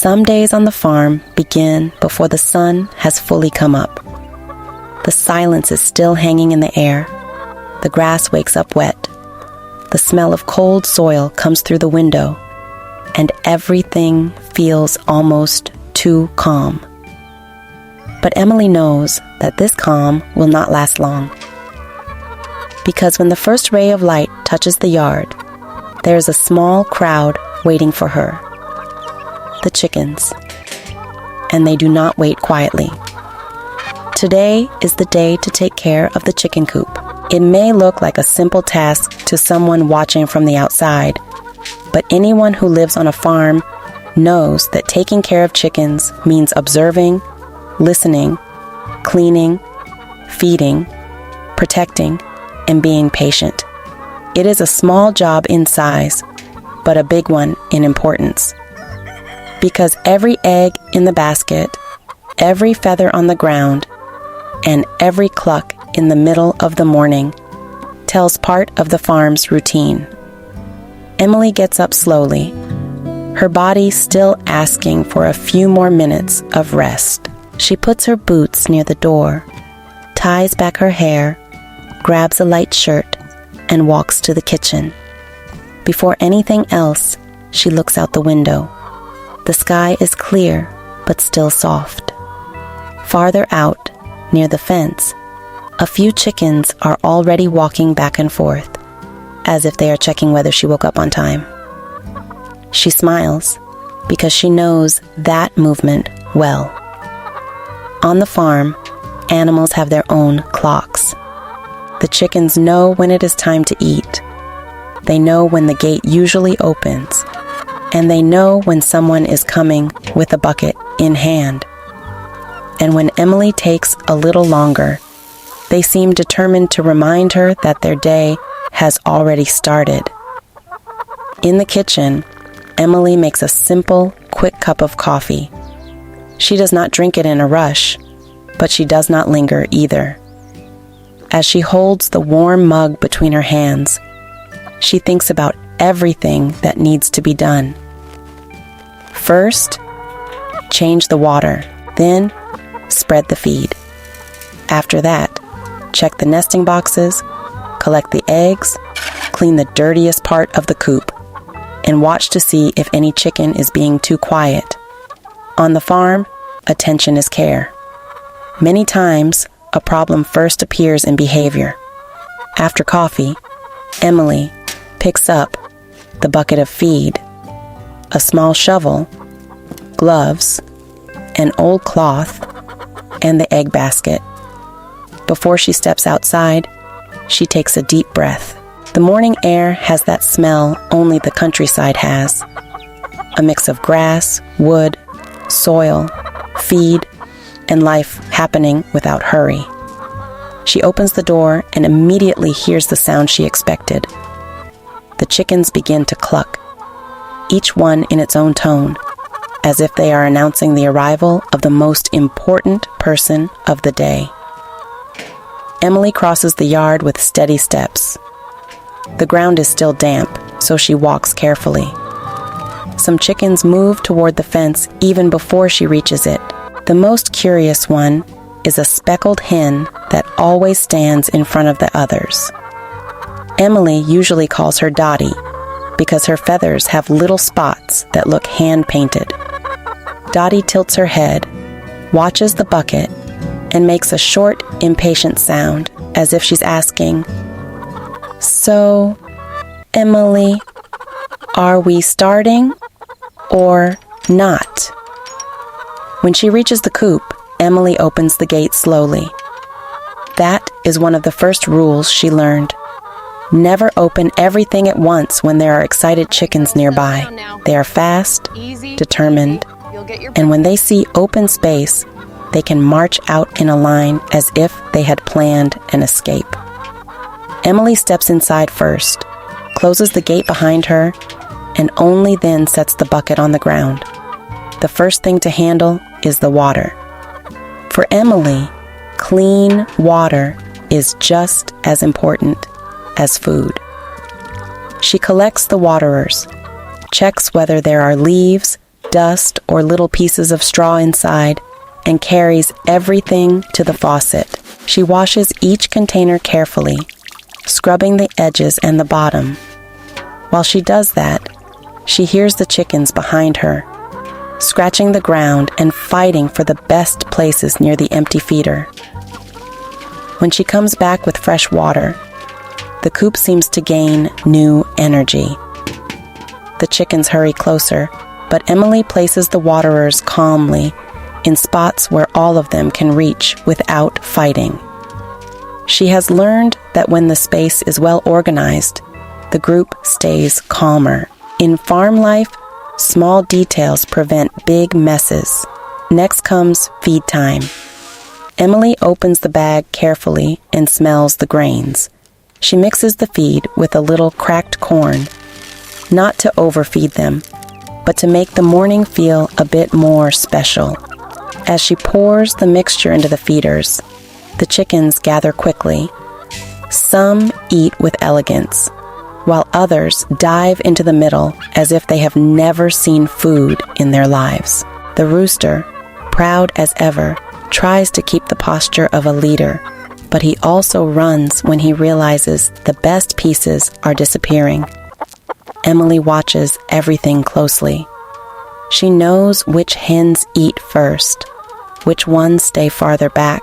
Some days on the farm begin before the sun has fully come up. The silence is still hanging in the air. The grass wakes up wet. The smell of cold soil comes through the window, and everything feels almost too calm. But Emily knows that this calm will not last long. Because when the first ray of light touches the yard, there is a small crowd waiting for her. The chickens. And they do not wait quietly. Today is the day to take care of the chicken coop. It may look like a simple task to someone watching from the outside, but anyone who lives on a farm knows that taking care of chickens means observing, listening, cleaning, feeding, protecting, and being patient. It is a small job in size, but a big one in importance. Because every egg in the basket, every feather on the ground, and every cluck in the middle of the morning tells part of the farm's routine. Emily gets up slowly, her body still asking for a few more minutes of rest. She puts her boots near the door, ties back her hair, grabs a light shirt, and walks to the kitchen. Before anything else, she looks out the window. The sky is clear, but still soft. Farther out, near the fence, a few chickens are already walking back and forth, as if they are checking whether she woke up on time. She smiles, because she knows that movement well. On the farm, animals have their own clocks. The chickens know when it is time to eat. They know when the gate usually opens, and they know when someone is coming with a bucket in hand. And when Emily takes a little longer, they seem determined to remind her that their day has already started. In the kitchen, Emily makes a simple, quick cup of coffee. She does not drink it in a rush, but she does not linger either. As she holds the warm mug between her hands, she thinks about everything that needs to be done. First, change the water, then spread the feed. After that, check the nesting boxes, collect the eggs, clean the dirtiest part of the coop, and watch to see if any chicken is being too quiet. On the farm, attention is care. Many times, a problem first appears in behavior. After coffee, Emily picks up the bucket of feed, a small shovel, gloves, an old cloth, and the egg basket. Before she steps outside, she takes a deep breath. The morning air has that smell only the countryside has. A mix of grass, wood, soil, feed, and life happening without hurry. She opens the door and immediately hears the sound she expected. The chickens begin to cluck, each one in its own tone, as if they are announcing the arrival of the most important person of the day. Emily crosses the yard with steady steps. The ground is still damp, so she walks carefully. Some chickens move toward the fence even before she reaches it. The most curious one is a speckled hen that always stands in front of the others. Emily usually calls her Dottie because her feathers have little spots that look hand-painted. Dottie tilts her head, watches the bucket, and makes a short, impatient sound as if she's asking, "So, Emily, are we starting or not?" When she reaches the coop, Emily opens the gate slowly. That is one of the first rules she learned. Never open everything at once when there are excited chickens nearby. They are fast, determined, and when they see open space, they can march out in a line as if they had planned an escape. Emily steps inside first, closes the gate behind her, and only then sets the bucket on the ground. The first thing to handle is the water. For Emily, clean water is just as important as food. She collects the waterers, checks whether there are leaves, dust, or little pieces of straw inside and carries everything to the faucet. She washes each container carefully, scrubbing the edges and the bottom. While she does that, she hears the chickens behind her, scratching the ground and fighting for the best places near the empty feeder. When she comes back with fresh water, the coop seems to gain new energy. The chickens hurry closer, but Emily places the waterers calmly in spots where all of them can reach without fighting. She has learned that when the space is well organized, the group stays calmer. In farm life, small details prevent big messes. Next comes feed time. Emily opens the bag carefully and smells the grains. She mixes the feed with a little cracked corn, not to overfeed them, but to make the morning feel a bit more special. As she pours the mixture into the feeders, the chickens gather quickly. Some eat with elegance, while others dive into the middle as if they have never seen food in their lives. The rooster, proud as ever, tries to keep the posture of a leader, but he also runs when he realizes the best pieces are disappearing. Emily watches everything closely. She knows which hens eat first, which ones stay farther back,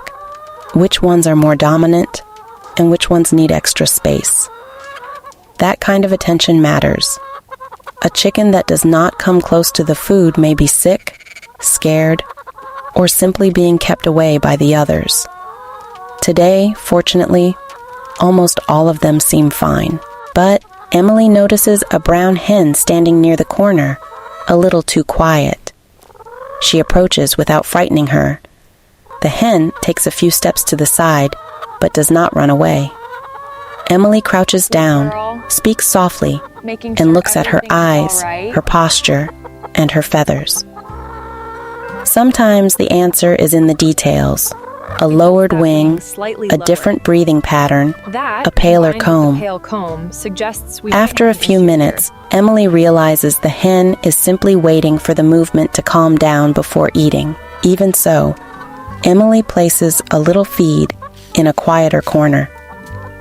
which ones are more dominant, and which ones need extra space. That kind of attention matters. A chicken that does not come close to the food may be sick, scared, or simply being kept away by the others. Today, fortunately, almost all of them seem fine. But Emily notices a brown hen standing near the corner, a little too quiet. She approaches without frightening her. The hen takes a few steps to the side, but does not run away. Emily crouches down, speaks softly, and looks at her eyes, her posture, and her feathers. Sometimes the answer is in the details. A lowered wing, a different breathing pattern, a paler comb. After a few minutes, Emily realizes the hen is simply waiting for the movement to calm down before eating. Even so, Emily places a little feed in a quieter corner.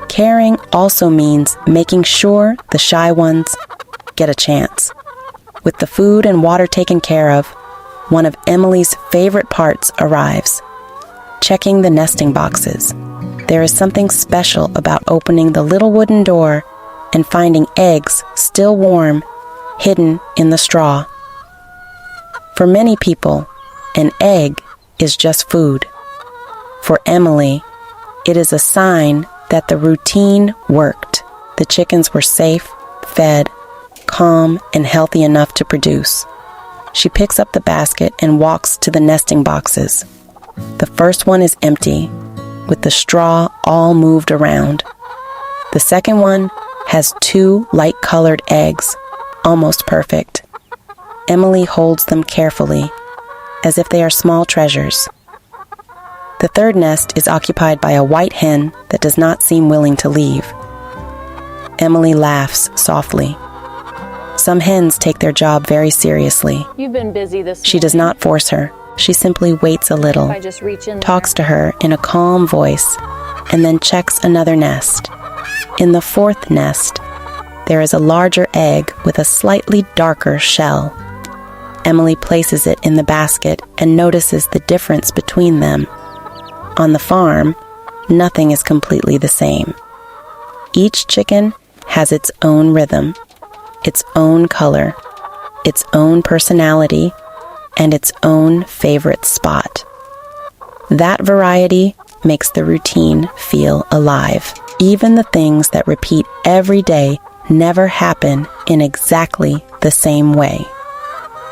Caring also means making sure the shy ones get a chance. With the food and water taken care of, one of Emily's favorite parts arrives: checking the nesting boxes. There is something special about opening the little wooden door and finding eggs still warm, hidden in the straw. For many people, an egg is just food. For Emily, it is a sign that the routine worked. The chickens were safe, fed, calm, and healthy enough to produce. She picks up the basket and walks to the nesting boxes. The first one is empty, with the straw all moved around. The second one has 2 light-colored eggs, almost perfect. Emily holds them carefully, as if they are small treasures. The third nest is occupied by a white hen that does not seem willing to leave. Emily laughs softly. Some hens take their job very seriously. You've been busy this morning. She does not force her. She simply waits a little, talks to her in a calm voice, and then checks another nest. In the fourth nest, there is a larger egg with a slightly darker shell. Emily places it in the basket and notices the difference between them. On the farm, nothing is completely the same. Each chicken has its own rhythm, its own color, its own personality, and its own favorite spot. That variety makes the routine feel alive. Even the things that repeat every day never happen in exactly the same way.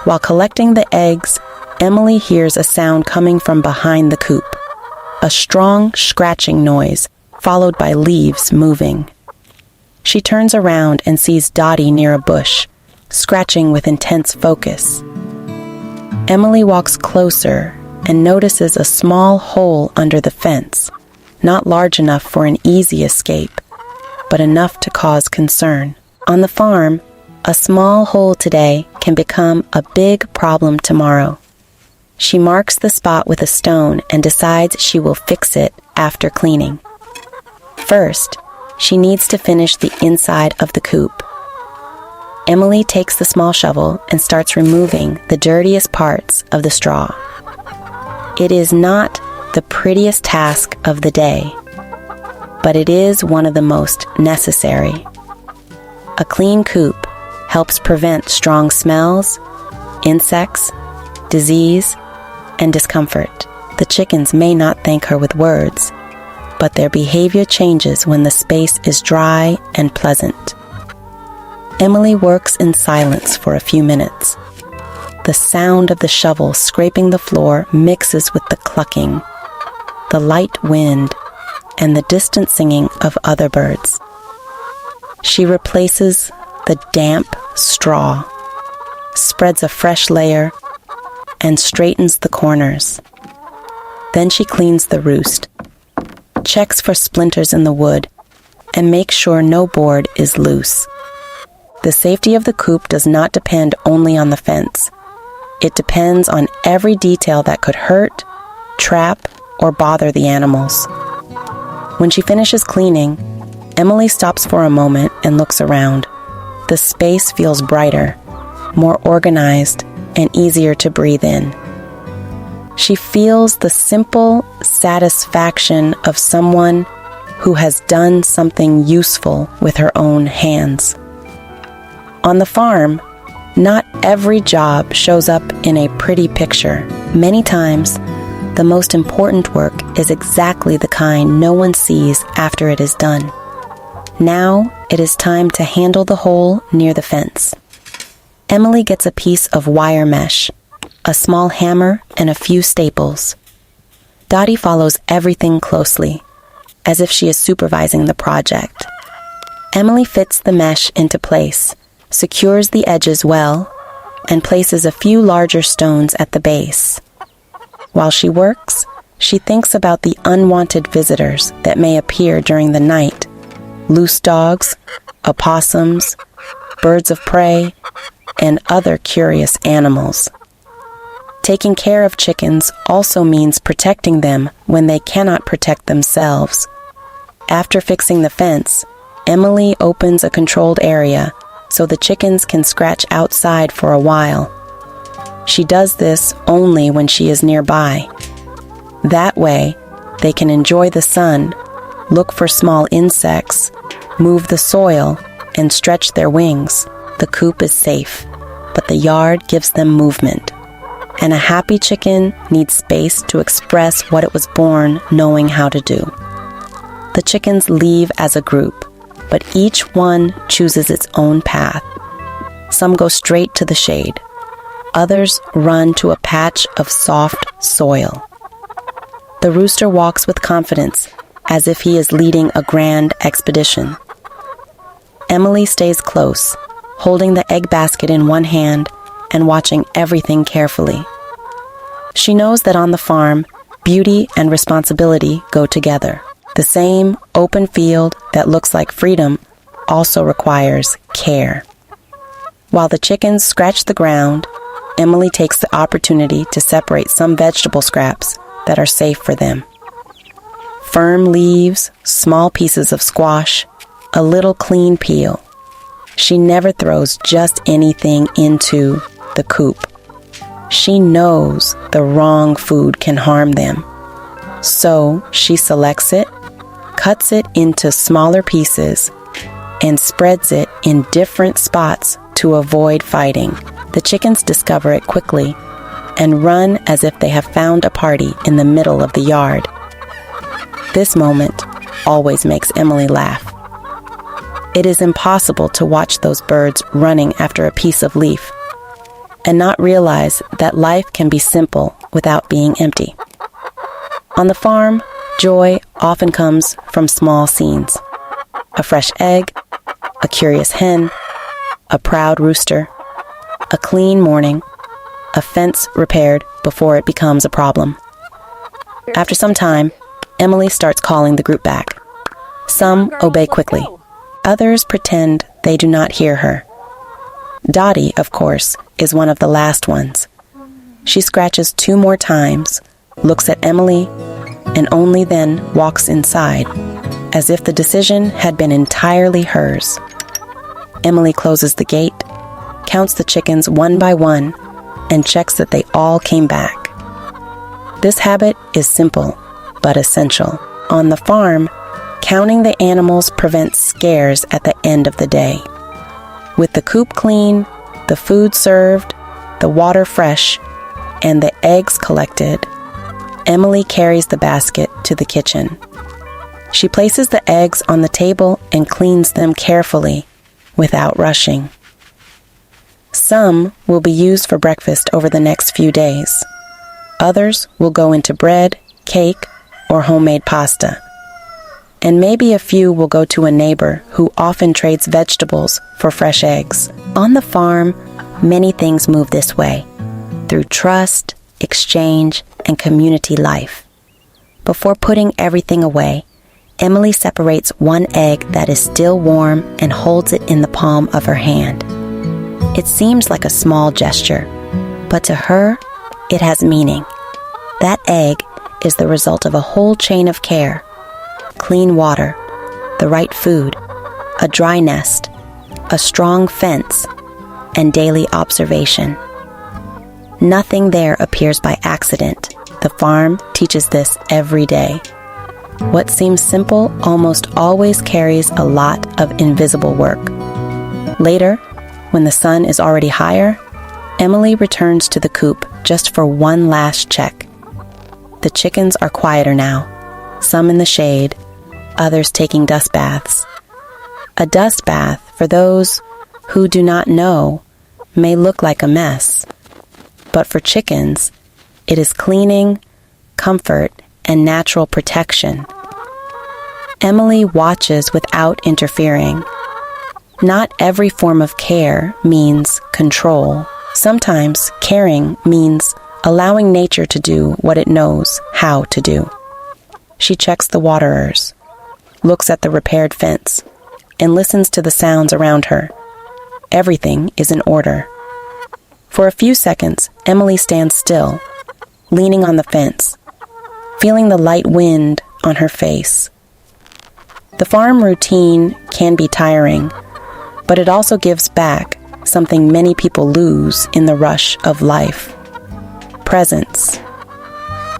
While collecting the eggs, Emily hears a sound coming from behind the coop. A strong scratching noise, followed by leaves moving. She turns around and sees Dottie near a bush, scratching with intense focus. Emily walks closer and notices a small hole under the fence, not large enough for an easy escape, but enough to cause concern. On the farm, a small hole today can become a big problem tomorrow. She marks the spot with a stone and decides she will fix it after cleaning. First, she needs to finish the inside of the coop. Emily takes the small shovel and starts removing the dirtiest parts of the straw. It is not the prettiest task of the day, but it is one of the most necessary. A clean coop helps prevent strong smells, insects, disease, and discomfort. The chickens may not thank her with words, but their behavior changes when the space is dry and pleasant. Emily works in silence for a few minutes. The sound of the shovel scraping the floor mixes with the clucking, the light wind, and the distant singing of other birds. She replaces the damp straw, spreads a fresh layer, and straightens the corners. Then she cleans the roost, checks for splinters in the wood, and makes sure no board is loose. The safety of the coop does not depend only on the fence. It depends on every detail that could hurt, trap, or bother the animals. When she finishes cleaning, Emily stops for a moment and looks around. The space feels brighter, more organized, and easier to breathe in. She feels the simple satisfaction of someone who has done something useful with her own hands. On the farm, not every job shows up in a pretty picture. Many times, the most important work is exactly the kind no one sees after it is done. Now, it is time to handle the hole near the fence. Emily gets a piece of wire mesh, a small hammer, and a few staples. Dottie follows everything closely, as if she is supervising the project. Emily fits the mesh into place, secures the edges well, and places a few larger stones at the base. While she works, she thinks about the unwanted visitors that may appear during the night: loose dogs, opossums, birds of prey, and other curious animals. Taking care of chickens also means protecting them when they cannot protect themselves. After fixing the fence, Emily opens a controlled area so the chickens can scratch outside for a while. She does this only when she is nearby. That way, they can enjoy the sun, look for small insects, move the soil, and stretch their wings. The coop is safe, but the yard gives them movement. And a happy chicken needs space to express what it was born knowing how to do. The chickens leave as a group, but each one chooses its own path. Some go straight to the shade. Others run to a patch of soft soil. The rooster walks with confidence, as if he is leading a grand expedition. Emily stays close, holding the egg basket in one hand and watching everything carefully. She knows that on the farm, beauty and responsibility go together. The same open field that looks like freedom also requires care. While the chickens scratch the ground, Emily takes the opportunity to separate some vegetable scraps that are safe for them. Firm leaves, small pieces of squash, a little clean peel. She never throws just anything into the coop. She knows the wrong food can harm them. So she selects it, cuts it into smaller pieces, and spreads it in different spots to avoid fighting. The chickens discover it quickly and run as if they have found a party in the middle of the yard. This moment always makes Emily laugh. It is impossible to watch those birds running after a piece of leaf and not realize that life can be simple without being empty. On the farm, joy often comes from small scenes: a fresh egg, a curious hen, a proud rooster, a clean morning, a fence repaired before it becomes a problem. After some time, Emily starts calling the group back. Some obey quickly. Others pretend they do not hear her. Dottie, of course, is one of the last ones. She scratches 2 more times, looks at Emily, and only then walks inside, as if the decision had been entirely hers. Emily closes the gate, counts the chickens one by one, and checks that they all came back. This habit is simple, but essential. On the farm, counting the animals prevents scares at the end of the day. With the coop clean, the food served, the water fresh, and the eggs collected, Emily carries the basket to the kitchen. She places the eggs on the table and cleans them carefully, without rushing. Some will be used for breakfast over the next few days. Others will go into bread, cake, or homemade pasta. And maybe a few will go to a neighbor who often trades vegetables for fresh eggs. On the farm, many things move this way, through trust, exchange, and community life. Before putting everything away, Emily separates one egg that is still warm and holds it in the palm of her hand. It seems like a small gesture, but to her, it has meaning. That egg is the result of a whole chain of care. Clean water, the right food, a dry nest, a strong fence, and daily observation. Nothing there appears by accident. The farm teaches this every day. What seems simple almost always carries a lot of invisible work. Later, when the sun is already higher, Emily returns to the coop just for one last check. The chickens are quieter now, some in the shade, others taking dust baths. A dust bath, for those who do not know, may look like a mess. But for chickens, it is cleaning, comfort, and natural protection. Emily watches without interfering. Not every form of care means control. Sometimes caring means allowing nature to do what it knows how to do. She checks the waterers, looks at the repaired fence, and listens to the sounds around her. Everything is in order. For a few seconds, Emily stands still, leaning on the fence, feeling the light wind on her face. The farm routine can be tiring, but it also gives back something many people lose in the rush of life: presence.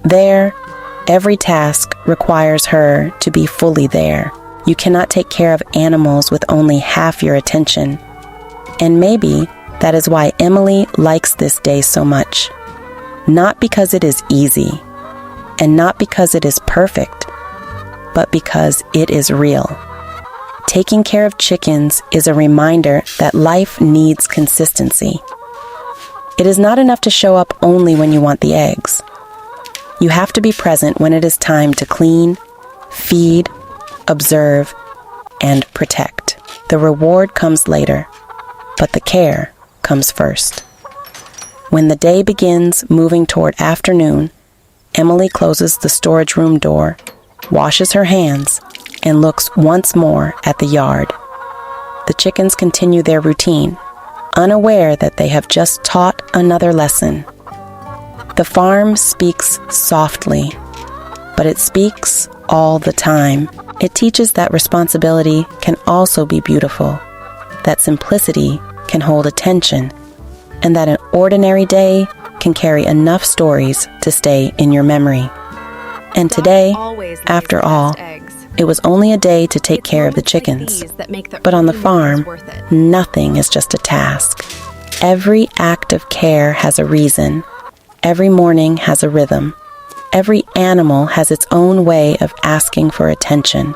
There, every task requires her to be fully there. You cannot take care of animals with only half your attention. And maybe that is why Emily likes this day so much. Not because it is easy, and not because it is perfect, but because it is real. Taking care of chickens is a reminder that life needs consistency. It is not enough to show up only when you want the eggs. You have to be present when it is time to clean, feed, observe, and protect. The reward comes later, but the care comes first. When the day begins moving toward afternoon, Emily closes the storage room door, washes her hands, and looks once more at the yard. The chickens continue their routine, unaware that they have just taught another lesson. The farm speaks softly, but it speaks all the time. It teaches that responsibility can also be beautiful, that simplicity can hold attention, and that an ordinary day can carry enough stories to stay in your memory. And today, after all, it was only a day to take care of the chickens. But on the farm, nothing is just a task. Every act of care has a reason. Every morning has a rhythm. Every animal has its own way of asking for attention.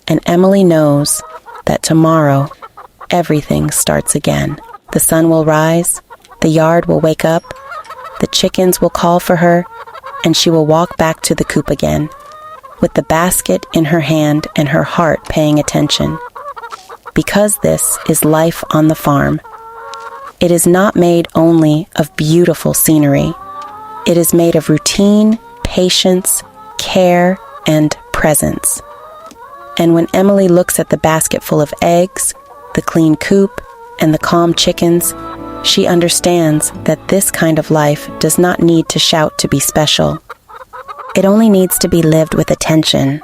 And Emily knows that tomorrow, everything starts again. The sun will rise, the yard will wake up, the chickens will call for her, and she will walk back to the coop again, with the basket in her hand and her heart paying attention. Because this is life on the farm, it is not made only of beautiful scenery. It is made of routine, patience, care, and presence. And when Emily looks at the basket full of eggs, the clean coop, and the calm chickens, she understands that this kind of life does not need to shout to be special. It only needs to be lived with attention